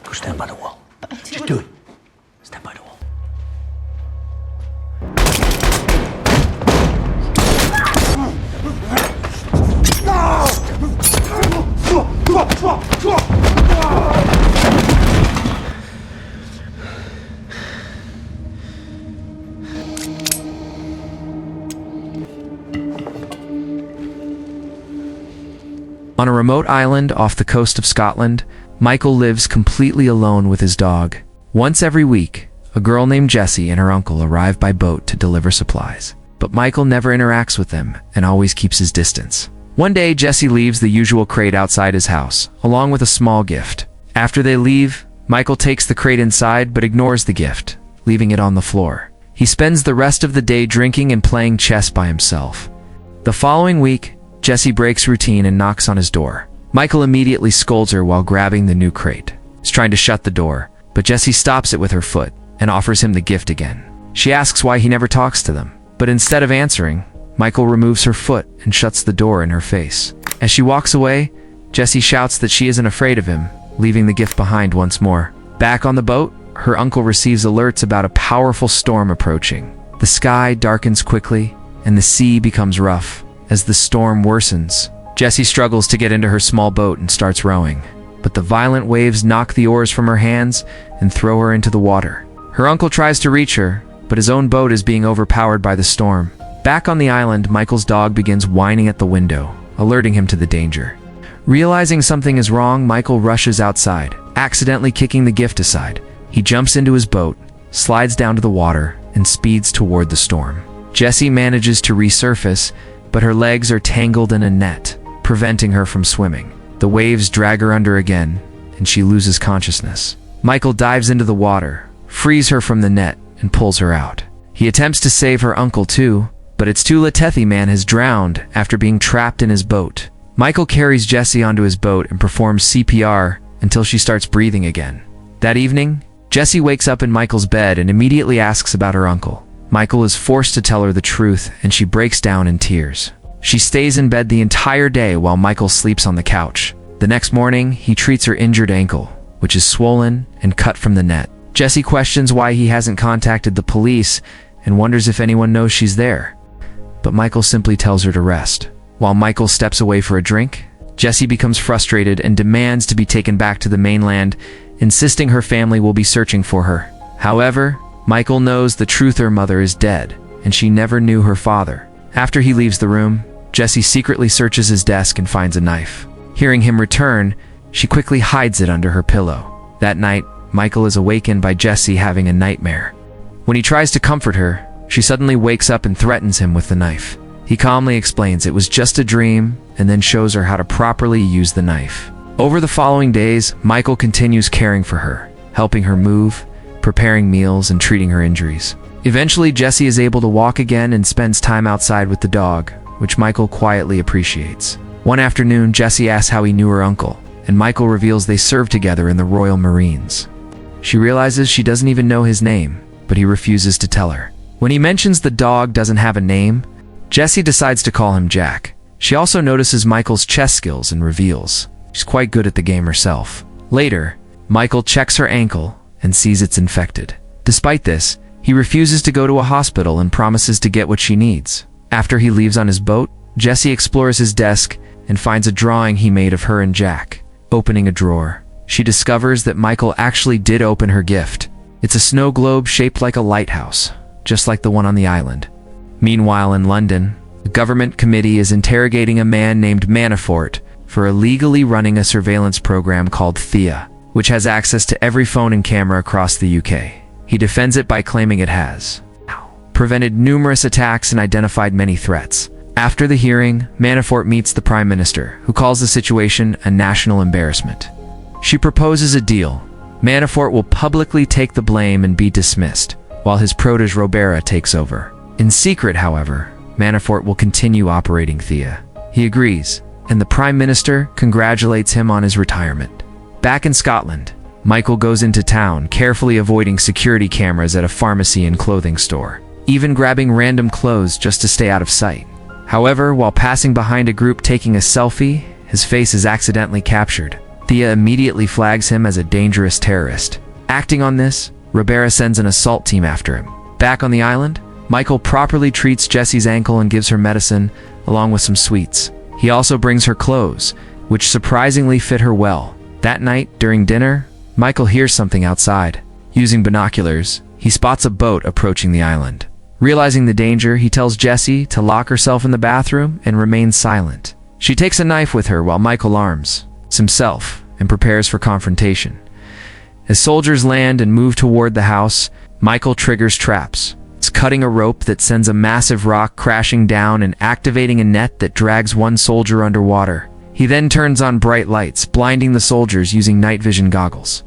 Go stand by the wall. Just do it. Stand by the wall. On a remote island off the coast of Scotland, Michael lives completely alone with his dog. Once every week, a girl named Jessie and her uncle arrive by boat to deliver supplies. But Michael never interacts with them and always keeps his distance. One day, Jessie leaves the usual crate outside his house, along with a small gift. After they leave, Michael takes the crate inside but ignores the gift, leaving it on the floor. He spends the rest of the day drinking and playing chess by himself. The following week, Jessie breaks routine and knocks on his door. Michael immediately scolds her while grabbing the new crate. He's trying to shut the door, but Jessie stops it with her foot and offers him the gift again. She asks why he never talks to them, but instead of answering, Michael removes her foot and shuts the door in her face. As she walks away, Jessie shouts that she isn't afraid of him, leaving the gift behind once more. Back on the boat, her uncle receives alerts about a powerful storm approaching. The sky darkens quickly, and the sea becomes rough. As the storm worsens, Jessie struggles to get into her small boat and starts rowing, but the violent waves knock the oars from her hands and throw her into the water. Her uncle tries to reach her, but his own boat is being overpowered by the storm. Back on the island, Michael's dog begins whining at the window, alerting him to the danger. Realizing something is wrong, Michael rushes outside, accidentally kicking the gift aside. He jumps into his boat, slides down to the water, and speeds toward the storm. Jessie manages to resurface, but her legs are tangled in a net, preventing her from swimming. The waves drag her under again, and she loses consciousness. Michael dives into the water, frees her from the net, and pulls her out. He attempts to save her uncle too, but its Tulatethi man has drowned after being trapped in his boat. Michael carries Jessie onto his boat and performs CPR until she starts breathing again. That evening, Jessie wakes up in Michael's bed and immediately asks about her uncle. Michael is forced to tell her the truth, and she breaks down in tears. She stays in bed the entire day while Michael sleeps on the couch. The next morning, he treats her injured ankle, which is swollen and cut from the net. Jessie questions why he hasn't contacted the police and wonders if anyone knows she's there. But Michael simply tells her to rest. While Michael steps away for a drink, Jessie becomes frustrated and demands to be taken back to the mainland, insisting her family will be searching for her. However, Michael knows the truth: her mother is dead, and she never knew her father. After he leaves the room, Jessie secretly searches his desk and finds a knife. Hearing him return, she quickly hides it under her pillow. That night, Michael is awakened by Jessie having a nightmare. When he tries to comfort her, she suddenly wakes up and threatens him with the knife. He calmly explains it was just a dream and then shows her how to properly use the knife. Over the following days, Michael continues caring for her, helping her move, preparing meals, and treating her injuries. Eventually, Jessie is able to walk again and spends time outside with the dog, which Michael quietly appreciates. One afternoon, Jessie asks how he knew her uncle, and Michael reveals they served together in the Royal Marines. She realizes she doesn't even know his name, but he refuses to tell her. When he mentions the dog doesn't have a name, Jessie decides to call him Jack. She also notices Michael's chess skills and reveals she's quite good at the game herself. Later, Michael checks her ankle and sees it's infected. Despite this, he refuses to go to a hospital and promises to get what she needs. After he leaves on his boat, Jessie explores his desk and finds a drawing he made of her and Jack. Opening a drawer, she discovers that Michael actually did open her gift. It's a snow globe shaped like a lighthouse, just like the one on the island. Meanwhile, in London, a government committee is interrogating a man named Manafort for illegally running a surveillance program called Thea, which has access to every phone and camera across the UK. He defends it by claiming it has prevented numerous attacks and identified many threats. After the hearing, Manafort meets the Prime Minister, who calls the situation a national embarrassment. She proposes a deal. Manafort will publicly take the blame and be dismissed, while his protege Robera takes over. In secret, however, Manafort will continue operating Thea. He agrees, and the Prime Minister congratulates him on his retirement. Back in Scotland, Michael goes into town, carefully avoiding security cameras at a pharmacy and clothing store, even grabbing random clothes just to stay out of sight. However, while passing behind a group taking a selfie, his face is accidentally captured. Thea immediately flags him as a dangerous terrorist. Acting on this, Ribera sends an assault team after him. Back on the island, Michael properly treats Jesse's ankle and gives her medicine, along with some sweets. He also brings her clothes, which surprisingly fit her well. That night, during dinner, Michael hears something outside. Using binoculars, he spots a boat approaching the island. Realizing the danger, he tells Jessie to lock herself in the bathroom and remain silent. She takes a knife with her while Michael arms himself and prepares for confrontation. As soldiers land and move toward the house, Michael triggers traps. It's cutting a rope that sends a massive rock crashing down and activating a net that drags one soldier underwater. He then turns on bright lights, blinding the soldiers using night vision goggles.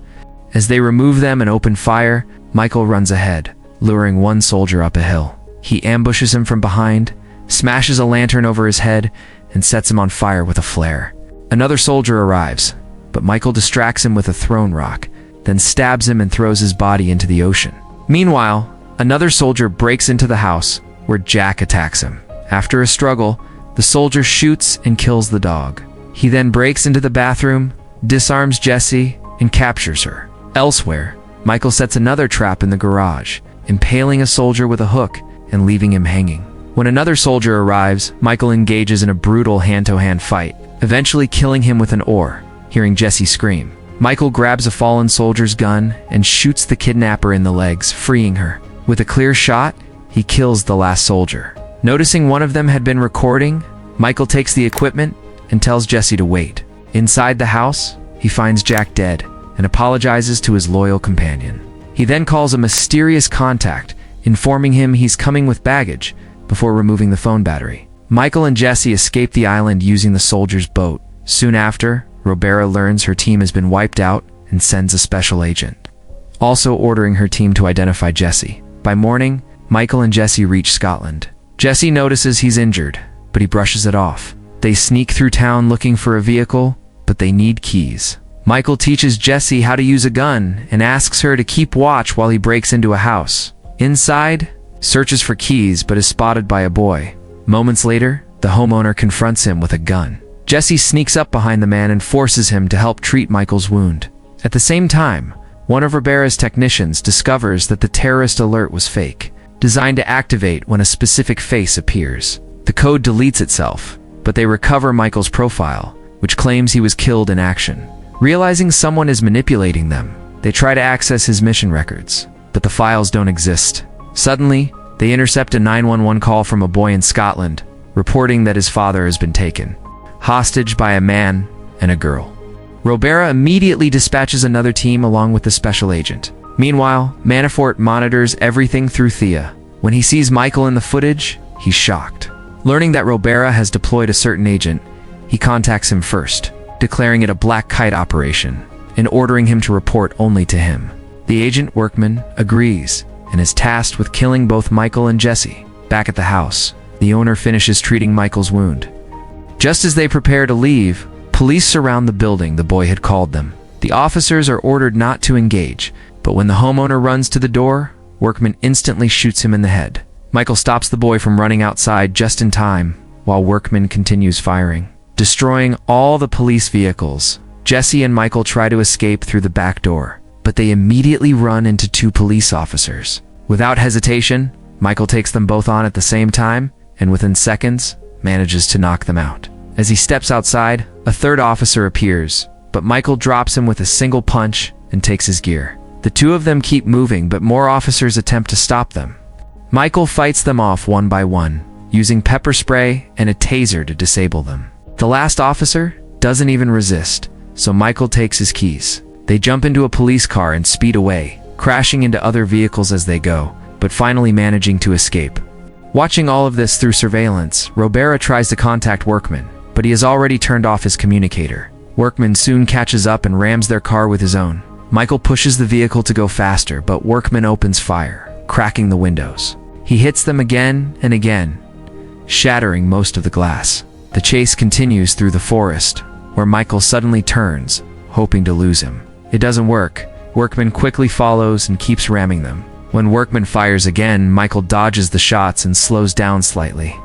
As they remove them and open fire, Michael runs ahead, luring one soldier up a hill. He ambushes him from behind, smashes a lantern over his head, and sets him on fire with a flare. Another soldier arrives, but Michael distracts him with a thrown rock, then stabs him and throws his body into the ocean. Meanwhile, another soldier breaks into the house, where Jack attacks him. After a struggle, the soldier shoots and kills the dog. He then breaks into the bathroom, disarms Jessie, and captures her. Elsewhere, Michael sets another trap in the garage, impaling a soldier with a hook and leaving him hanging. When another soldier arrives, Michael engages in a brutal hand-to-hand fight, eventually killing him with an oar. Hearing Jessie scream, Michael grabs a fallen soldier's gun and shoots the kidnapper in the legs, freeing her. With a clear shot, he kills the last soldier. Noticing one of them had been recording, Michael takes the equipment and tells Jessie to wait. Inside the house, he finds Jack dead and apologizes to his loyal companion. He then calls a mysterious contact, informing him he's coming with baggage, before removing the phone battery. Michael and Jessie escape the island using the soldier's boat. Soon after, Ribera learns her team has been wiped out and sends a special agent, also ordering her team to identify Jessie. By morning, Michael and Jessie reach Scotland. Jessie notices he's injured, but he brushes it off. They sneak through town looking for a vehicle, but they need keys. Michael teaches Jessie how to use a gun and asks her to keep watch while he breaks into a house. Inside, searches for keys but is spotted by a boy. Moments later, the homeowner confronts him with a gun. Jessie sneaks up behind the man and forces him to help treat Michael's wound. At the same time, one of Ribera's technicians discovers that the terrorist alert was fake, designed to activate when a specific face appears. The code deletes itself, but they recover Michael's profile, which claims he was killed in action. Realizing someone is manipulating them, they try to access his mission records, but the files don't exist. Suddenly, they intercept a 911 call from a boy in Scotland, reporting that his father has been taken hostage by a man and a girl. Ribera immediately dispatches another team along with the special agent. Meanwhile, Manafort monitors everything through Thea. When he sees Michael in the footage, he's shocked. Learning that Ribera has deployed a certain agent, he contacts him first, declaring it a black kite operation and ordering him to report only to him. The agent Workman agrees and is tasked with killing both Michael and Jessie. Back at the house, the owner finishes treating Michael's wound. Just as they prepare to leave, police surround the building the boy had called them. The officers are ordered not to engage, but when the homeowner runs to the door, Workman instantly shoots him in the head. Michael stops the boy from running outside just in time, while Workman continues firing, destroying all the police vehicles. Jessie and Michael try to escape through the back door, but they immediately run into two police officers. Without hesitation, Michael takes them both on at the same time, and within seconds, manages to knock them out. As he steps outside, a third officer appears, but Michael drops him with a single punch and takes his gear. The two of them keep moving, but more officers attempt to stop them. Michael fights them off one by one, using pepper spray and a taser to disable them. The last officer doesn't even resist, so Michael takes his keys. They jump into a police car and speed away, crashing into other vehicles as they go, but finally managing to escape. Watching all of this through surveillance, Ribera tries to contact Workman, but he has already turned off his communicator. Workman soon catches up and rams their car with his own. Michael pushes the vehicle to go faster, but Workman opens fire, cracking the windows. He hits them again and again, shattering most of the glass. The chase continues through the forest, where Michael suddenly turns, hoping to lose him. It doesn't work. Workman quickly follows and keeps ramming them. When Workman fires again, Michael dodges the shots and slows down slightly.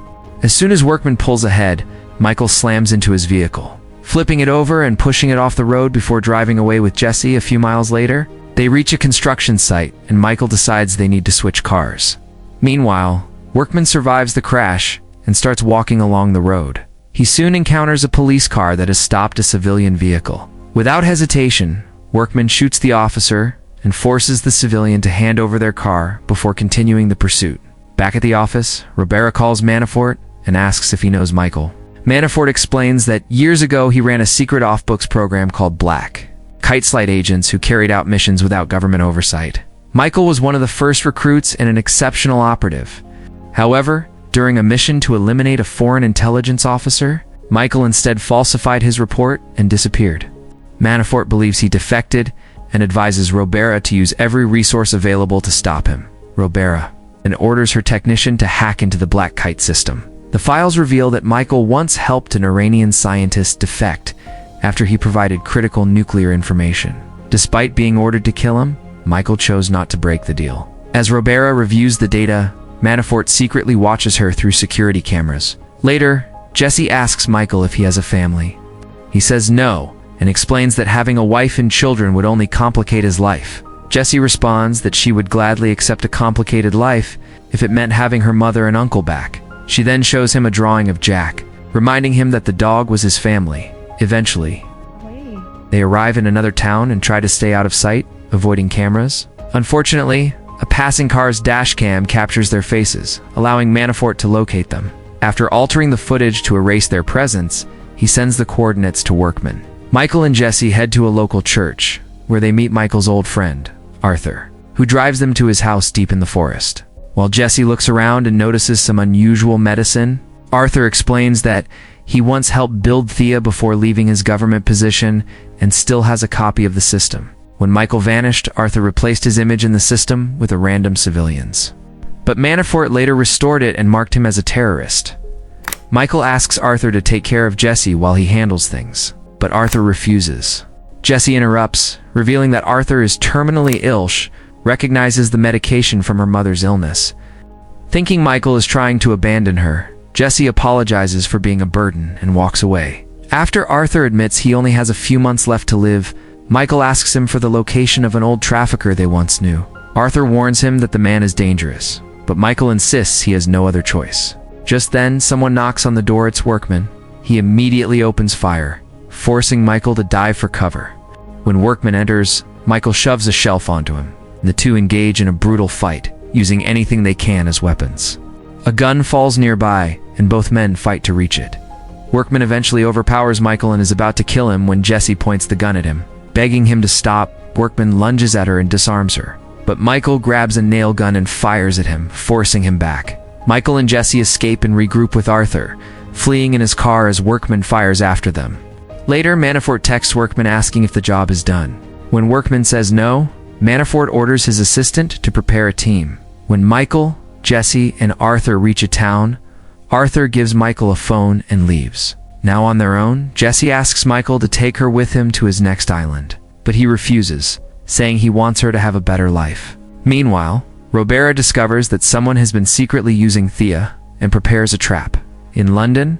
As soon as Workman pulls ahead, Michael slams into his vehicle. flipping it over and pushing it off the road before driving away with Jesse a few miles later. They reach a construction site, and Michael decides they need to switch cars. Meanwhile, Workman survives the crash and starts walking along the road. He soon encounters a police car that has stopped a civilian vehicle. Without hesitation, Workman shoots the officer and forces the civilian to hand over their car before continuing the pursuit. Back at the office, Ribera calls Manafort and asks if he knows Michael. Manafort explains that years ago he ran a secret off-books program called Black, kite slide agents who carried out missions without government oversight. Michael was one of the first recruits and an exceptional operative. However, during a mission to eliminate a foreign intelligence officer, Michael instead falsified his report and disappeared. Manafort believes he defected and advises Ribera to use every resource available to stop him. Ribera then orders her technician to hack into the Black Kite system. The files reveal that Michael once helped an Iranian scientist defect after he provided critical nuclear information. Despite being ordered to kill him, Michael chose not to break the deal. As Ribera reviews the data, Manafort secretly watches her through security cameras. Later, Jesse asks Michael if he has a family. He says no, and explains that having a wife and children would only complicate his life. Jesse responds that she would gladly accept a complicated life if it meant having her mother and uncle back. She then shows him a drawing of Jack, reminding him that the dog was his family. Eventually, they arrive in another town and try to stay out of sight, avoiding cameras. Unfortunately, a passing car's dash cam captures their faces, allowing Manafort to locate them. After altering the footage to erase their presence, he sends the coordinates to Workman. Michael and Jesse head to a local church, where they meet Michael's old friend, Arthur, who drives them to his house deep in the forest. While Jesse looks around and notices some unusual medicine, Arthur explains that he once helped build Thea before leaving his government position and still has a copy of the system. When Michael vanished, Arthur replaced his image in the system with a random civilian's. But Manafort later restored it and marked him as a terrorist. Michael asks Arthur to take care of Jesse while he handles things, but Arthur refuses. Jesse interrupts, revealing that Arthur is terminally ill, recognizes the medication from her mother's illness. Thinking Michael is trying to abandon her, Jesse apologizes for being a burden and walks away. After Arthur admits he only has a few months left to live, Michael asks him for the location of an old trafficker they once knew. Arthur warns him that the man is dangerous, but Michael insists he has no other choice. Just then, someone knocks on the door. It's Workman. He immediately opens fire, forcing Michael to dive for cover. When Workman enters, Michael shoves a shelf onto him. The two engage in a brutal fight, using anything they can as weapons. A gun falls nearby, and both men fight to reach it. Workman eventually overpowers Michael and is about to kill him when Jesse points the gun at him. Begging him to stop, Workman lunges at her and disarms her. But Michael grabs a nail gun and fires at him, forcing him back. Michael and Jesse escape and regroup with Arthur, fleeing in his car as Workman fires after them. Later, Manafort texts Workman asking if the job is done. When Workman says no, Manafort orders his assistant to prepare a team. When Michael, Jesse, and Arthur reach a town, Arthur gives Michael a phone and leaves. Now on their own, Jesse asks Michael to take her with him to his next island, but he refuses, saying he wants her to have a better life. Meanwhile, Ribera discovers that someone has been secretly using Thea and prepares a trap. In London,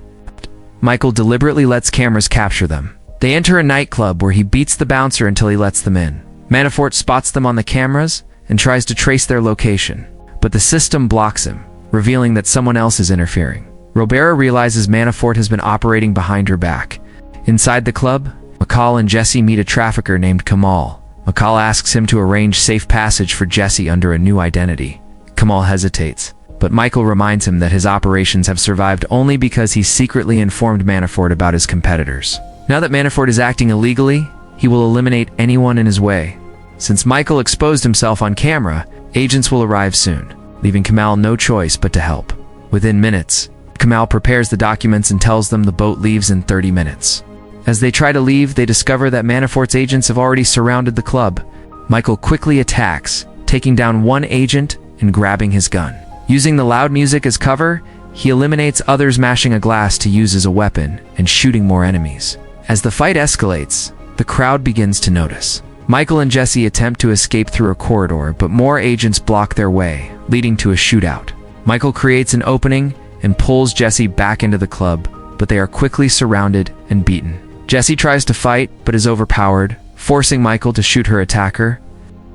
Michael deliberately lets cameras capture them. They enter a nightclub where he beats the bouncer until he lets them in. Manafort spots them on the cameras and tries to trace their location, but the system blocks him, revealing that someone else is interfering. Ribera realizes Manafort has been operating behind her back. Inside the club, McCall and Jesse meet a trafficker named Kamal. McCall asks him to arrange safe passage for Jesse under a new identity. Kamal hesitates, but Michael reminds him that his operations have survived only because he secretly informed Manafort about his competitors. Now that Manafort is acting illegally, he will eliminate anyone in his way. Since Michael exposed himself on camera, agents will arrive soon, leaving Kamal no choice but to help. Within minutes, Kamal prepares the documents and tells them the boat leaves in 30 minutes. As they try to leave, they discover that Manafort's agents have already surrounded the club. Michael quickly attacks, taking down one agent and grabbing his gun. Using the loud music as cover, he eliminates others mashing a glass to use as a weapon and shooting more enemies. As the fight escalates, the crowd begins to notice. Michael and Jesse attempt to escape through a corridor, but more agents block their way, leading to a shootout. Michael creates an opening and pulls Jesse back into the club, but they are quickly surrounded and beaten. Jessie tries to fight, but is overpowered, forcing Michael to shoot her attacker.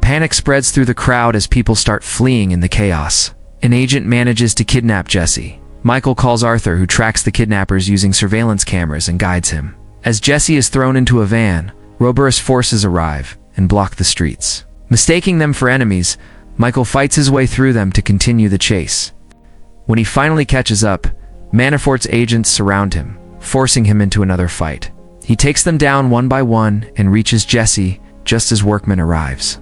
Panic spreads through the crowd as people start fleeing in the chaos. An agent manages to kidnap Jessie. Michael calls Arthur, who tracks the kidnappers using surveillance cameras and guides him. As Jessie is thrown into a van, Roberus forces arrive and block the streets. Mistaking them for enemies, Michael fights his way through them to continue the chase. When he finally catches up, Manafort's agents surround him, forcing him into another fight. He takes them down one by one and reaches Jessie just as Workman arrives.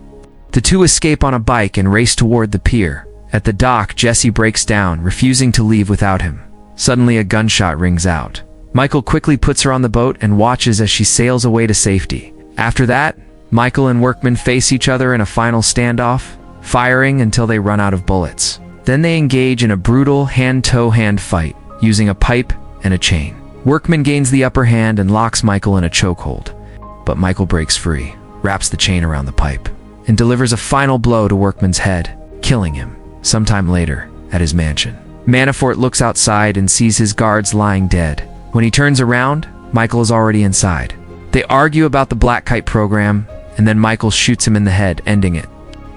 The two escape on a bike and race toward the pier. At the dock, Jessie breaks down, refusing to leave without him. Suddenly, a gunshot rings out. Michael quickly puts her on the boat and watches as she sails away to safety. After that, Michael and Workman face each other in a final standoff, firing until they run out of bullets. Then they engage in a brutal hand-to-hand fight, using a pipe and a chain. Workman gains the upper hand and locks Michael in a chokehold. But Michael breaks free, wraps the chain around the pipe, and delivers a final blow to Workman's head, killing him. Sometime later, at his mansion, Manafort looks outside and sees his guards lying dead. When he turns around, Michael is already inside. They argue about the Black Kite program, and then Michael shoots him in the head, ending it.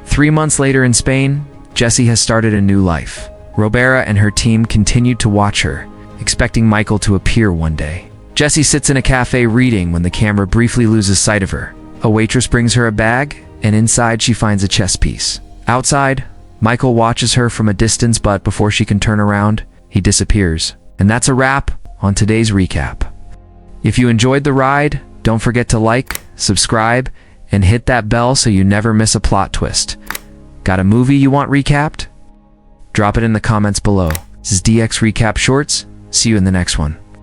3 months later in Spain, Jessie has started a new life. Robera and her team continued to watch her, expecting Michael to appear one day. Jessie sits in a cafe reading when the camera briefly loses sight of her. A waitress brings her a bag, and inside she finds a chess piece. Outside, Michael watches her from a distance, but before she can turn around, he disappears. And that's a wrap on today's recap. If you enjoyed the ride, don't forget to like, subscribe, and hit that bell so you never miss a plot twist. Got a movie you want recapped? Drop it in the comments below. This is DX Recap Shorts. See you in the next one.